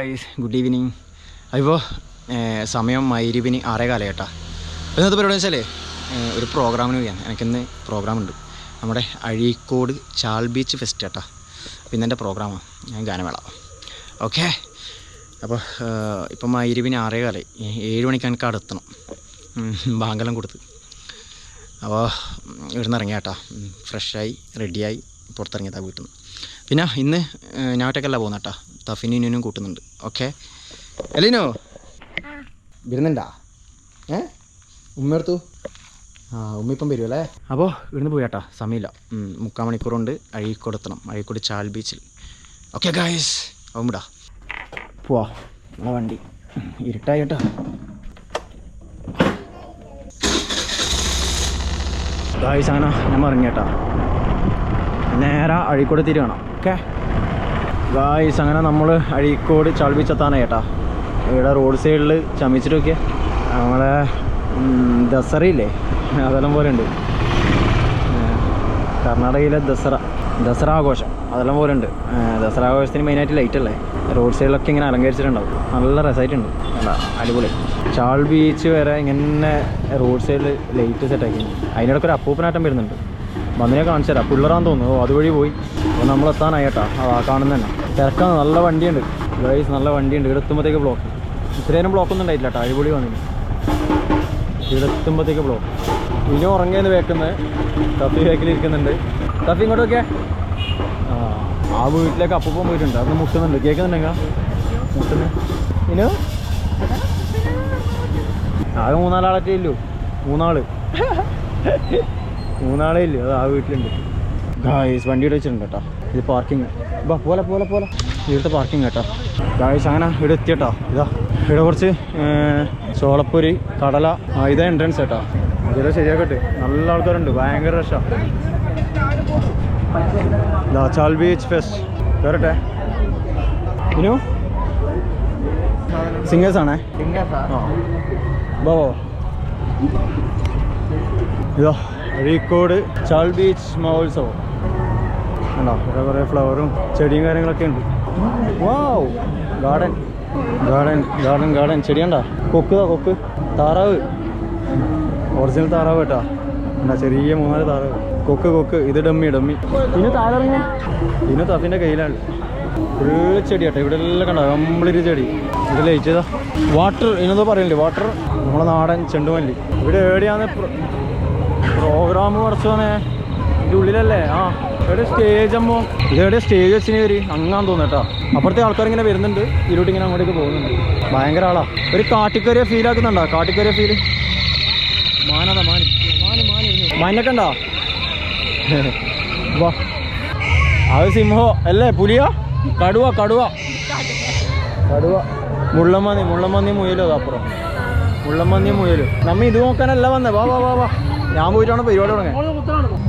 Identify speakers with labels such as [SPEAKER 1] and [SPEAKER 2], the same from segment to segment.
[SPEAKER 1] Guys, good evening. അതിപ്പോൾ സമയം മഗ്‌രിബിന് 6:15 കേട്ടോ. ഇന്നത്തെ പരിപാടി വെച്ചാൽ ഒരു പ്രോഗ്രാമിന് പോയാണ്. എനിക്കിന്ന് പ്രോഗ്രാമുണ്ട്. നമ്മുടെ അഴീക്കോട് ചാൽ ബീച്ച് ഫെസ്റ്റ് കേട്ടോ. പിന്നെ എൻ്റെ പ്രോഗ്രാമാണ്, ഞാൻ ഗാനമേള. ഓക്കെ, അപ്പോൾ ഇപ്പം മഗ്‌രിബിന് 6:15, 7 മണിക്ക് എനിക്ക് അവിടെ എത്തണം, ബാങ്കെല്ലാം കൊടുത്ത്. അപ്പോൾ ഇവിടുന്ന് ഇറങ്ങിയ കേട്ടോ, ഫ്രഷായി റെഡിയായി പുറത്തിറങ്ങിയതാണ് വീട്ടിൽ നിന്ന്. പിന്നെ ഇന്ന് ഞാൻ ഒറ്റയ്ക്കല്ല പോകുന്ന കേട്ടോ, തഫിനും കൂട്ടുന്നുണ്ട്. ഓക്കെ എലീനോ വരുന്നുണ്ടാ? ഉമ്മയെടുത്തു? ഉമ്മ ഇപ്പം വരുമല്ലേ? അപ്പോൾ ഇവിടുന്ന് പോയി കേട്ടോ, സമയമില്ല, 3/4 മണിക്കൂർ കൊണ്ട് അഴീക്കോട് എത്തണം, അഴീക്കോട് ചാൽ ബീച്ചിൽ. ഓക്കെ ഗായ്സ്, അവൻ വിടാ പോവാ. നമ്മളെ വണ്ടി ഇരുട്ടായി കേട്ടോ. ഗായ്സ് അങ്ങനെ ഞാൻ ഇറങ്ങി കേട്ടോ, നേരെ അഴീക്കോട് തിരിയണം. ഓക്കെ ഗായ്സ്, അങ്ങനെ നമ്മൾ അഴീക്കോട് ചാൽ ബീച്ച് എത്താനായി കേട്ടോ. ഇവിടെ റോഡ് സൈഡിൽ ചമിച്ചിട്ട് നോക്കിയാൽ നമ്മളെ ദസറയില്ലേ, അതെല്ലാം പോലെ ഉണ്ട്. കർണാടകയിലെ ദസറ ആഘോഷം അതെല്ലാം പോലെ ഉണ്ട്. ദസറ ആഘോഷത്തിന് മെയിനായിട്ട് ലൈറ്റ് അല്ലേ, റോഡ് സൈഡിലൊക്കെ ഇങ്ങനെ അലങ്കരിച്ചിട്ടുണ്ടാവും. നല്ല രസമായിട്ടുണ്ട്, അല്ല അടിപൊളി. ചാൽ ബീച്ച് വരെ ഇങ്ങനെ റോഡ് സൈഡിൽ ലൈറ്റ് സെറ്റാക്കി. അതിനിടയ്ക്ക് ഒരു അപ്പൂപ്പനാട്ടം വരുന്നുണ്ട്, വന്നിനെ കാണിച്ചു തരാം. പിള്ളേറാന്ന് തോന്നുന്നു, അതുവഴി പോയി. അപ്പോൾ നമ്മൾ എത്താനായി കേട്ടോ. ആ കാണുന്ന തന്നെ തിരക്കാണ്, നല്ല വണ്ടിയുണ്ട് ഗൈസ്, നല്ല വണ്ടിയുണ്ട്. ഇവിടെ എത്തുമ്പോഴത്തേക്ക് ബ്ലോക്ക്. ഇത്രയും ബ്ലോക്കൊന്നും ഉണ്ടായിട്ടില്ല കേട്ടോ, അടിപൊളി വന്നിന്. ഇവിടെ എത്തുമ്പോഴത്തേക്ക് ബ്ലോക്ക്. ഇനി ഉറങ്ങിയെന്ന് വേക്കുന്നത് തഫി വേക്കിലിരിക്കുന്നുണ്ട്. തഫി ഇങ്ങോട്ട് നോക്കിയേ. ആ വീട്ടിലേക്ക് അപ്പൂപ്പം പോയിട്ടുണ്ട്, അതൊന്ന് മുട്ടുന്നുണ്ട്. കേൾക്കുന്നുണ്ടെങ്കിൽ മുട്ടുന്നു. ഇനു ആകെ 3-4 ആളൊക്കെ ഇല്ലു, 3 മൂന്നാളേ ഇല്ല, അത് ആ വീട്ടിലുണ്ട്. ഗായ്സ് വണ്ടി ഇവിടെ വെച്ചിട്ടുണ്ട് കേട്ടോ. ഇത് പാർക്കിങ്. പോലെ ഇവിടുത്തെ പാർക്കിങ് കേട്ടോ. ഗായ്സ് അങ്ങനെ ഇവിടെ എത്തി കേട്ടോ. ഇതാ ഇവിടെ കുറച്ച് ചോളപ്പൊരി, കടല, ഇതാ എൻട്രൻസ് കേട്ടോ. ഇതെല്ലാം ശരിയാക്കട്ടെ, നല്ല ആൾക്കാരുണ്ട്, ഭയങ്കര രസമാണ്. ഇതാ ചാൽ ബീച്ച് ഫെസ്റ്റ്. കയറട്ടെ. ഇനു സിംഗേഴ്സാണേ. ബോ ഇതാ അഴീക്കോട് ചാൽ ബീച്ച് മഹോത്സവം ഉണ്ടോ. ഇവിടെ കുറേ ഫ്ലവറും ചെടിയും കാര്യങ്ങളൊക്കെ ഉണ്ട്. വാവ്, ഗാർഡൻ ചെടി ഉണ്ടോ. കൊക്ക് താറാവ്, ഒറിജിനൽ താറാവ് കേട്ടോ. എന്താ ചെറിയ 3-4 താറാവ്. കൊക്ക് ഇത് ഡമ്മി. ഇന്ന് താഴെ ഇന്ന് തഫിൻ്റെ കയ്യിലാണ്. ഫുള്ള് ചെടി കേട്ടോ. ഇവിടെ എല്ലാം കണ്ടോ, കംപ്ലീറ്റ് ചെടി. ഇവിടെ ലയിച്ചതാ വാട്ടർ. ഇന്നെന്തോ പറയണ്ടേ, വാട്ടർ, നമ്മളെ നാടൻ ചെണ്ടുമല്ലി. ഇവിടെ എവിടെയാണ് പ്രോഗ്രാം കുറച്ചോനെ, ഇതിൻ്റെ ഉള്ളിലല്ലേ? എവിടെ സ്റ്റേജ് അമ്മോ? ഇതെവിടെ സ്റ്റേജ് വെച്ചിന് വരി അങ്ങാന്ന് തോന്നുന്നു കേട്ടോ. അപ്പുറത്തെ ആൾക്കാരിങ്ങനെ വരുന്നുണ്ട്, ഇതിലോട്ട് ഇങ്ങനെ അങ്ങോട്ടേക്ക് പോകുന്നുണ്ട്. ഭയങ്കര ആളാ. ഒരു കാട്ടിക്കറിയ ഫീൽ ആക്കുന്നുണ്ടോ? കാട്ടിക്കറിയ ഫീല്. മാനൊക്കെ ഉണ്ടോ? വാ, അത് സിംഹോ അല്ലേ, പുലിയോ? കടുവ മുള്ളമ്മന്നി മുയലോ? അപ്പുറം മുള്ളമ്മന്നി മുയലും. നമ്മ ഇത് നോക്കാനല്ല വന്നേ. വാ ഞാൻ പോയിട്ടാണ് പരിപാടി തുടങ്ങാൻ.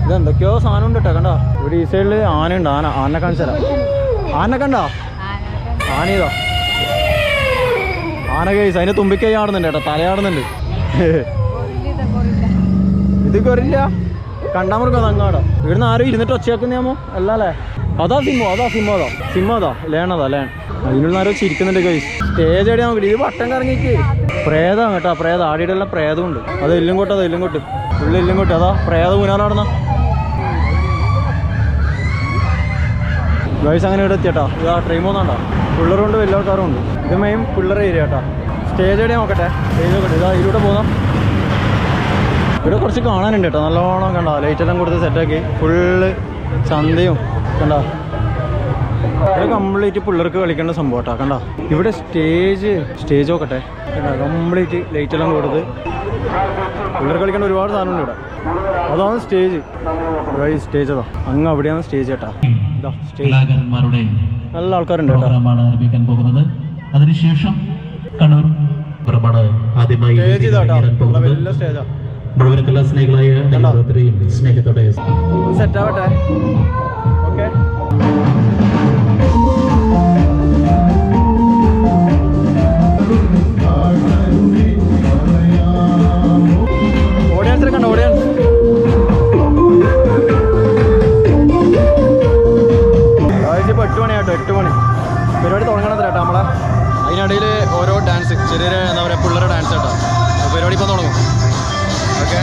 [SPEAKER 1] ഇതെന്തൊക്കെയോ സാധനം ഉണ്ട് കേട്ടോ. കണ്ടോ, ഇവിടെ ഈ സൈഡിൽ ആനയുണ്ട്. ആന കാണിച്ചു തരാം. ആന കണ്ടോ? ആനയിതാ ആന കേസ്. അതിൻ്റെ തുമ്പിക്കൈ ആടുന്നുണ്ട് കേട്ടോ, തലയാടുന്നുണ്ട്. ഇത് കയറില്ല, കണ്ടാൽ മൃഗം അങ്ങാടോ. ഇവിടുന്ന് ആരും ഇരുന്നിട്ട് ഒച്ചയാക്കുന്നതാമോ? അല്ലേ, അതാ സിംഹം ലേൺ. അതിനുള്ള ആരോ ചിരിക്കുന്നുണ്ട് കൈസ്. സ്റ്റേജ് എവിടെയാ നോക്കില്ല, ഇത് വട്ടം കറങ്ങിക്ക്. പ്രേതമാണ് കേട്ടോ, പ്രേതം. ആടിയുടെ എല്ലാം പ്രേതമുണ്ട്. അത് എല്ലും കൊട്ട് ഫുള്ള് എല്ലും കൊട്ട്. അതാ പ്രേതം ഊനാലാടുന്ന ഗൈസ്. അങ്ങനെ ഇവിടെ എത്തിയട്ടോ. ഇതാ ട്രെയിൻ പോകുന്നുണ്ടോ, പിള്ളേരുണ്ട്, വലിയ ആൾക്കാരും ഉണ്ട്. ഇത് മെയിൻ പിള്ളേരെ ഏരിയ കേട്ടോ. സ്റ്റേജ് എവിടെയാ നോക്കട്ടെ, ഇതാ ഇതിലൂടെ പോകാം. ഇവിടെ കുറച്ച് കാണാനുണ്ട് കേട്ടോ, നല്ലോണം കണ്ടോ. ലൈറ്റെല്ലാം കൊടുത്ത് സെറ്റാക്കി, ഫുള്ള് ചന്തയും കണ്ടോ. ഇവിടെ കംപ്ലീറ്റ് പിള്ളേർക്ക് കളിക്കേണ്ട സംഭവം കേട്ടോ. കണ്ടോ, ഇവിടെ സ്റ്റേജ് നോക്കട്ടെ. കംപ്ലീറ്റ് ലൈറ്റെല്ലാം കൊടുത്ത് പിള്ളേർ കളിക്കേണ്ട ഒരുപാട് സാധനമുണ്ട് ഇവിടെ. അതാണ് സ്റ്റേജ് അതാ അങ്ങ് അവിടെയാണ് സ്റ്റേജ് കേട്ടോ. ഇതാ സ്റ്റേജ്, നല്ല ആൾക്കാരുണ്ട് കേട്ടോ.
[SPEAKER 2] അതിനുശേഷം കണ്ണൂർ
[SPEAKER 1] സ്റ്റേജ് ഇതാട്ടോ, വലിയ സ്റ്റേജാ.
[SPEAKER 2] മുഴുവൻ കലാസ്നേഹികളായ സ്നേഹത്തോടെ
[SPEAKER 1] സെറ്റാവട്ടെ. ഓക്കെ, ഓഡിയൻസിനെ കണ്ടോ? ഓഡിയൻസ് ഇപ്പോൾ 8 മണി കേട്ടോ. 8 മണി പരിപാടി തുടങ്ങണത്ര കേട്ടോ. നമ്മളെ ഓരോ ഡാൻസ് ചെറിയൊരു എന്താ പറയുക പിള്ളേരുടെ ഡാൻസ് കേട്ടോ. പരിപാടി ഇപ്പം തുടങ്ങും. ഓക്കെ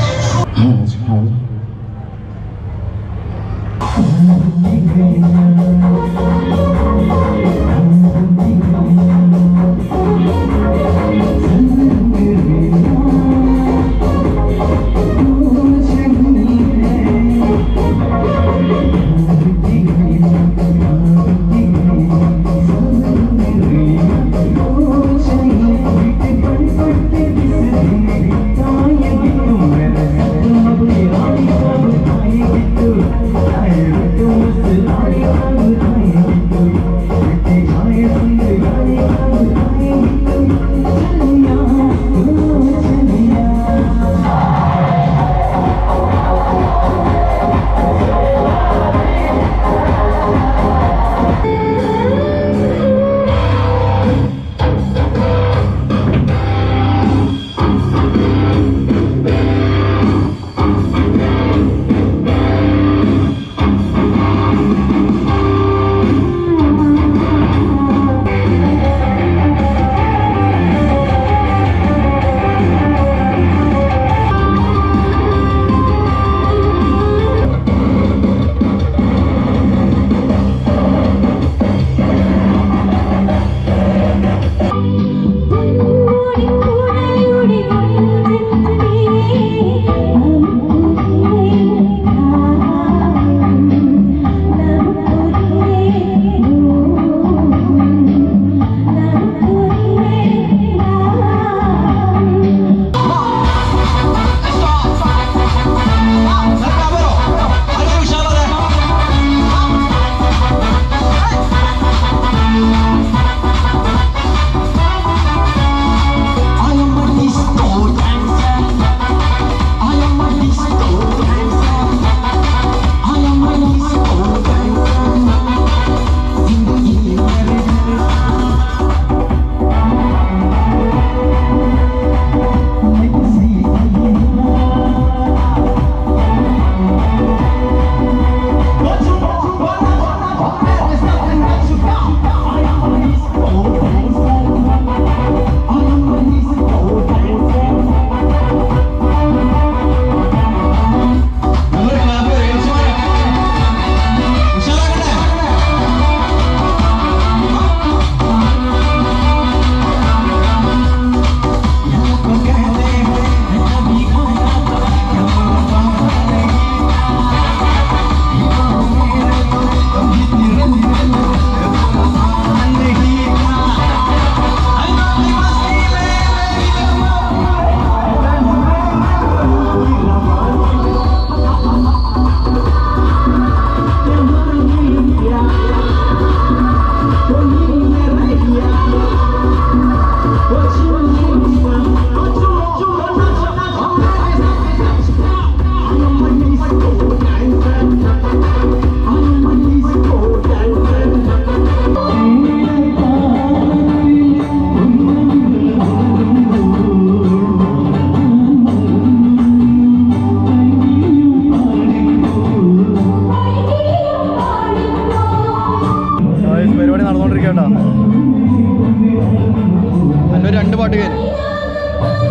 [SPEAKER 1] പാട്ട് കയറി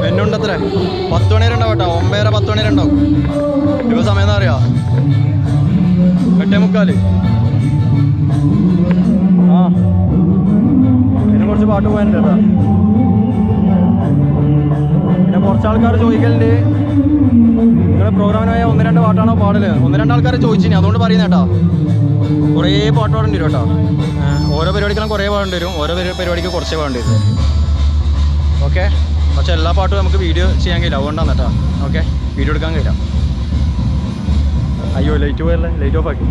[SPEAKER 1] എന്നുണ്ടത്രേ 10 മണി വരെ ഉണ്ടാവും കേട്ടോ. 9:30 10 മണി വരെ ഉണ്ടാവും. ഇപ്പോൾ സമയം എന്താ അറിയാം 8:45. ആ പിന്നെ കുറച്ച് പാട്ട് പോകാനുണ്ട് കേട്ടോ. പിന്നെ കുറച്ച് ആൾക്കാർ ചോദിക്കലുണ്ട് നിങ്ങളുടെ പ്രോഗ്രാമിനായ 1-2 പാട്ടാണോ പാടല്. 1-2 ആൾക്കാർ ചോദിച്ചിനി, അതുകൊണ്ട് പറയുന്ന കേട്ടോ. കുറേ പാട്ട് പാടേണ്ടി വരും കേട്ടോ. ഓരോ പരിപാടിക്കെല്ലാം കുറേ പാടേണ്ടി വരും, ഓരോ പരിപാടിക്ക് കുറച്ചേ പാടേണ്ടി വരും. ഓക്കെ, പക്ഷെ എല്ലാ പാട്ടും നമുക്ക് വീഡിയോ ചെയ്യാൻ കഴിയില്ല, അതുകൊണ്ടാണ് കേട്ടോ. ഓക്കെ, വീഡിയോ എടുക്കാൻ കഴിയില്ല. അയ്യോ ലൈറ്റ് പോയല്ലേ, ലൈറ്റ് ഓഫ് ആക്കി.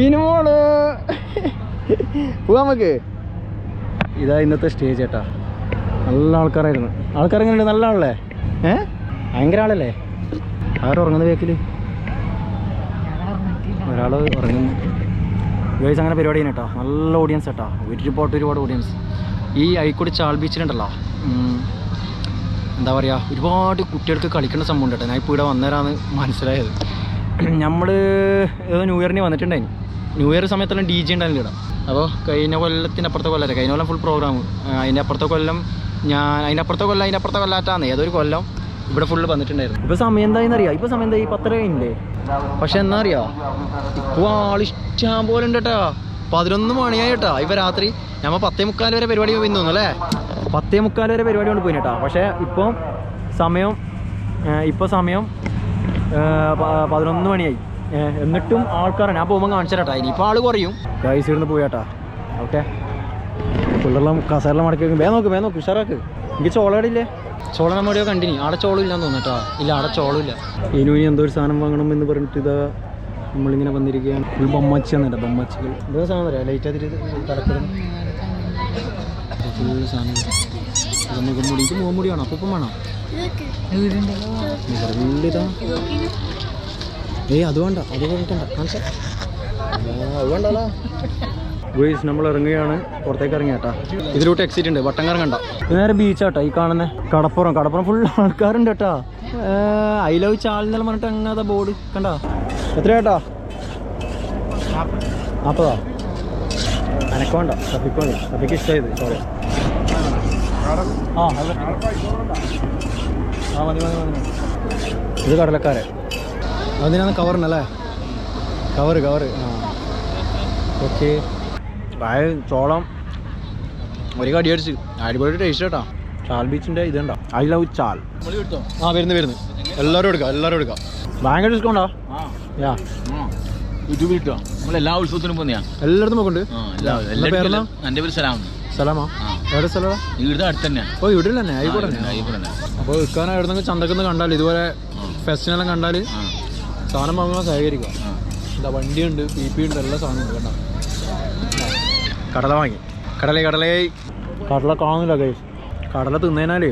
[SPEAKER 1] ഇനിമോള് പോവാ നമുക്ക്. ഇതാ ഇന്നത്തെ സ്റ്റേജ് ചേട്ടാ. നല്ല ആൾക്കാരായിരുന്നു. ആൾക്കാരെങ്ങനെയുണ്ട്? നല്ല ആളല്ലേ? ഭയങ്കര ആളല്ലേ? ആരുറങ്ങുന്ന വേക്കില് ഒരാൾ ഉറങ്ങുന്നു. ഗൈസ് അങ്ങനെ പരിപാടി തന്നെ കേട്ടോ. നല്ല ഓഡിയൻസ് കേട്ടോ. ഒരുപാട് ഓഡിയൻസ്. ഈ അഴീക്കോട് ചാൾ ബീച്ചിലുണ്ടല്ലോ, എന്താ പറയുക, ഒരുപാട് കുട്ടികൾക്ക് കളിക്കേണ്ട സംഭവം ഉണ്ട് കേട്ടോ. ഞാൻ ഇപ്പോൾ ഇവിടെ വന്നേരാന്ന് മനസ്സിലായത്. നമ്മൾ ഏതോ ന്യൂ ഇയറിന് വന്നിട്ടുണ്ടായിരുന്നു. ന്യൂ ഇയർ സമയത്തെല്ലാം DJ ഉണ്ടായിരുന്നു ഇവിടെ. അപ്പോൾ കഴിഞ്ഞ കൊല്ലത്തിനപ്പുറത്തെ കൊല്ലമല്ലേ, കഴിഞ്ഞ കൊല്ലം ഫുൾ പ്രോഗ്രാം. അതിൻ്റെ അപ്പുറത്തെ കൊല്ലം അതിൻ്റെ അപ്പുറത്തെ കൊല്ലാറ്റാന്ന് ഏതൊരു കൊല്ലം ഇവിടെ ഫുള്ള് വന്നിട്ടുണ്ടായിരുന്നു. ഇപ്പോൾ സമയം എന്തായെന്ന് അറിയാം, ഇപ്പോൾ സമയം എന്തായി 10:30 കഴിഞ്ഞില്ലേ. പക്ഷെ എന്നാ അറിയാ, ഇപ്പോൾ ആളിഷ്ടം പോലെ ഉണ്ട് കേട്ടോ. 11 മണിയായി കേട്ടോ. ഇപ്പോൾ രാത്രി നമ്മൾ 10:45 വരെ പരിപാടി പോയി തോന്നുന്നു അല്ലേ. 10:45 വരെ പരിപാടി കൊണ്ട് പോയി കേട്ടോ. പക്ഷേ ഇപ്പോൾ സമയം 11 മണിയായി. എന്നിട്ടും ആൾക്കാരാണ്. ഞാൻ പോകുമ്പോൾ കാണിച്ചു തരാട്ടാ. ഇനിയിപ്പോൾ ആൾ കുറയും. ഗൈസ് ഇരുന്ന് പോയി കേട്ടാ. ഓക്കെ, പിള്ളേരെല്ലാം കസേരെല്ലാം മടക്കി വയ്ക്കും. വേഗം നോക്ക് ഉഷാറാക്ക്. എനിക്ക് ചോളടില്ലേ, ചോള നമ്മളിയോ കണ്ടിനി. ആടെ ചോളം ഇല്ലാന്ന് തോന്നുന്നു കേട്ടോ. ഇല്ല, ആടെ ചോളം ഇല്ല. ഇനി എന്തോ ഒരു സാധനം വാങ്ങണം എന്ന് പറഞ്ഞിട്ട് ഇതാ നമ്മളിങ്ങനെ വന്നിരിക്കുകയാണ്. ഫുൾ ബൊമ്മച്ചിയാണ് കേട്ടോ, ബൊമ്മച്ചികൾ. എന്താ സാധനം പറയാം, ലൈറ്റ് ആയിട്ട് കടക്കണം. ഫുൾ സാധനം മുഖംമുടി. ഇത് മുഖംമുടിയാണോ? അപ്പം വേണോ? ഇതാ അത് വേണ്ട, അത് വേണ്ട. അത് വേണ്ടല്ലോ. ഗോയ്സ് നമ്മൾ ഇറങ്ങുകയാണ്, പുറത്തേക്ക് ഇറങ്ങിയാട്ടാ. ഇതിലോട്ട് എക്സിറ്റ് ഉണ്ട്, വട്ടം കറങ്ങണ്ട. നേരെ ബീച്ചാട്ടാ ഈ കാണുന്നത്. കടപ്പുറം ഫുൾ ആൾക്കാരുണ്ട് കേട്ടാ. ഐ ലവ് ചാലെന്നെല്ലാം പറഞ്ഞിട്ട് അങ്ങനത്തെ ബോർഡ് കണ്ട. എത്രയാട്ടാ? 40. എനക്ക് വേണ്ട, സഫിക്ക് മതി. സഫിക്ക് ഇഷ്ടമായത് സോറി. മതി. ഇത് കടലക്കാരെ അതിനാണ് കവറിനല്ലേ, കവറ്. ഓക്കെ, ചോളം ഒരു കടി അടിച്ച് അടിപൊളി ടേസ്റ്റ് കേട്ടോ. ചാൽ ബീച്ചിൻ്റെ ഇതുണ്ടോ, ഐ ലവ് ചാൽ. വരുന്നു എല്ലാവരും എടുക്കാം. ഭയങ്കര ഡിസ്കൗണ്ടാ.
[SPEAKER 3] എല്ലാ ഉത്സവത്തിനും പോന്നെയാ,
[SPEAKER 1] എല്ലായിടത്തും നോക്കുന്നുണ്ട്.
[SPEAKER 3] എൻ്റെ പേര്
[SPEAKER 1] സലാമാ. എവിടെ സ്ഥലമാ?
[SPEAKER 3] ഇവിടെ അടുത്ത് തന്നെയാണ്.
[SPEAKER 1] ഓ ഇവിടെ തന്നെ ആയിക്കോട്ടെ. അപ്പോൾ വിൽക്കാൻ എവിടെന്നെങ്കിൽ ചന്തക്കുന്ന് കണ്ടാൽ ഇതുപോലെ ഫെസ്റ്റിനെല്ലാം കണ്ടാൽ സാധനം വാങ്ങാൻ സഹകരിക്കുക. എന്താ വണ്ടിയുണ്ട്, PP ഉണ്ട്, എല്ലാ സാധനവും കേട്ടോ. കടല വാങ്ങി. കടല കാണുന്നില്ല ഗൈസ്. കടല തിന്നേനാലേ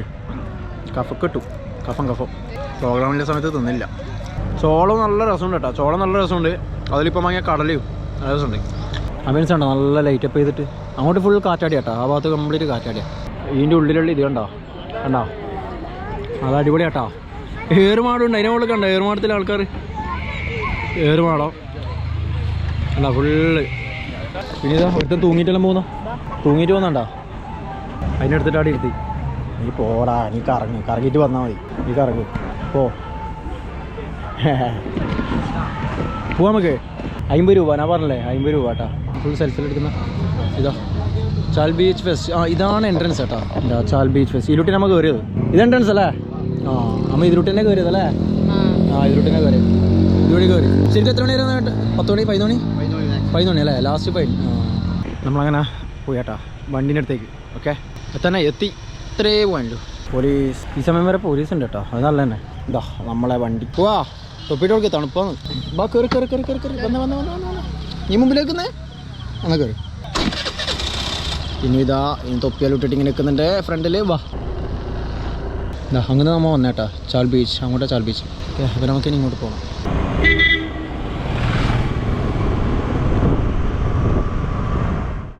[SPEAKER 1] കഫൊക്കെ കിട്ടും. കഫം പ്രോഗ്രാമിൻ്റെ സമയത്ത് തിന്നില്ല. ചോളം നല്ല രസമുണ്ട് കേട്ടോ. ചോളം നല്ല രസമുണ്ട്. അതിലിപ്പോൾ വാങ്ങിയ കടലയും നല്ല രസമുണ്ട്. അമീൻസ് ഉണ്ടോ നല്ല ലൈറ്റപ്പ് ചെയ്തിട്ട് അങ്ങോട്ട് ഫുൾ കാറ്റാടി കേട്ടോ. ആ ഭാഗത്ത് കംപ്ലീറ്റ് കാറ്റാടിയാണ്. ഇതിൻ്റെ ഉള്ളിലുള്ള ഇത് കണ്ടോ അത് അടിപൊളി കേട്ടോ. ഏറുമാടുണ്ട്, അതിനെ മുകളിൽ കണ്ടോ ഏറുമാടത്തിലെ ആൾക്കാർ. ഏറുമാടോ അല്ല ഫുള്ള്. പിന്നെ ഇതാ ഒരുത്തൻ തൂങ്ങിയിട്ടെല്ലാം തൂങ്ങിയിട്ട് പോകുന്നുണ്ടോ. അതിനെടുത്തിട്ട് അവിടെ ഇരുത്തി. നീ പോടാ, നീ കറങ്ങിയിട്ട് വന്നാൽ മതി. നീ കറങ്ങി പോവാ നമുക്ക്. 50 രൂപ ഞാൻ പറഞ്ഞല്ലേ, 50 രൂപ കേട്ടോ. ഫുൾ സെൽഫിൽ എടുക്കുന്ന ഇതാ ചാൽ ബീച്ച് ഫെസ്റ്റ്. ഇതാണ് എൻട്രൻസ് കേട്ടോ. എന്താ ചാൽ ബീച്ച് ഫെസ്റ്റ്. ഇതിലൂട്ടി നമ്മൾ കയറിയത്. ഇത് എൻട്രൻസ് അല്ലേ? അമ്മ ഇതിലൂട്ടി തന്നെ കയറിയത് അല്ലേ? ഇതിലൂട്ടി തന്നെ കയറിയത്. ഇതുവഴി കയറി. ശരിക്കും എത്ര മണി ആയിരുന്നു? 10 മണി 11 മണി അല്ലേ ലാസ്റ്റ് പോയി. നമ്മളങ്ങനെ പോയി കേട്ടോ വണ്ടീൻ്റെ അടുത്തേക്ക്. ഓക്കെ, തന്നെ എത്തി. ഇത്രേ പോയല്ലോ. പോലീസ് ഈ സമയം വരെ പോലീസ് ഉണ്ട് കേട്ടോ. അത് നല്ല തന്നെ. ഇതാ നമ്മളെ വണ്ടി പോവാ. തൊപ്പിട്ട് കൊടുക്കുക, തണുപ്പാന്ന്. ബാ കയറി വന്ന് നീ മുമ്പിലേക്കുന്നേ അങ്ങനെ കയറി. ഇനി ഇതാ ഇനി തൊപ്പിയാലിട്ടിട്ട് ഇങ്ങനെ നിൽക്കുന്നുണ്ട് ഫ്രണ്ടിൽ. വാ അങ്ങനെ നമ്മൾ വന്നേട്ടാ ചാൽ ബീച്ച്. അങ്ങോട്ടാ ചാൽ ബീച്ച്. ഓക്കെ, അപ്പോൾ നമുക്കിനി ഇങ്ങോട്ട് പോകണം.